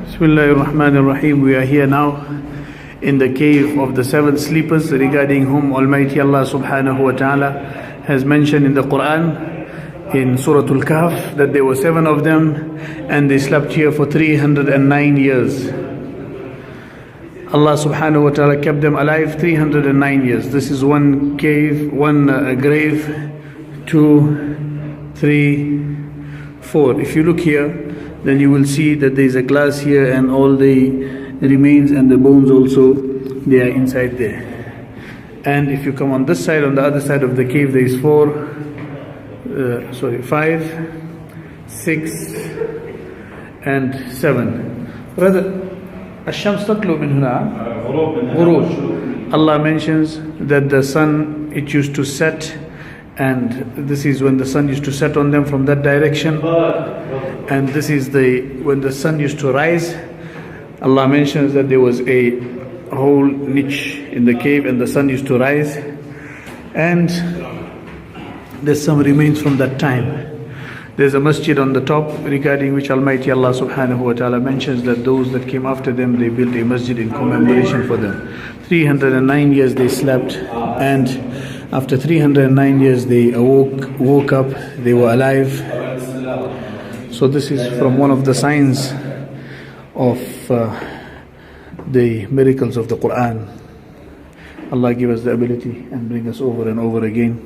Bismillahir Rahmanir Rahim. We are here now in the cave of the 7 sleepers, regarding whom Almighty Allah subhanahu wa ta'ala has mentioned in the Quran in Surah Al-Kahf that there were 7 of them and they slept here for 309 years. Allah subhanahu wa ta'ala kept them alive 309 years. This is one cave, one grave, 2, 3, 4. If you look here, then you will see that there is a glass here and all the remains and the bones also, they are inside there. And if you come on this side, on the other side of the cave, there is 5, 6 and 7. Brother, الشمس تطلع من هنا غروب. Allah mentions that the sun, it used to set, and this is when the sun used to set on them from that direction, and this is when the sun used to rise. Allah mentions that there was a whole niche in the cave and the sun used to rise, and there's some remains from that time. There's a masjid on the top regarding which Almighty Allah subhanahu wa ta'ala mentions that those that came after them, they built a masjid in commemoration for them. 309 years they slept, and after 309 years they woke up, they were alive. So this is from one of the signs of the miracles of the Quran. Allah give us the ability and bring us over and over again.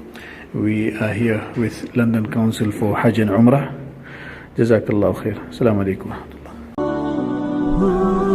We are here with London Council for Hajj and Umrah. Jazakallahu khair. Assalamu alaikum wa rahmatullah.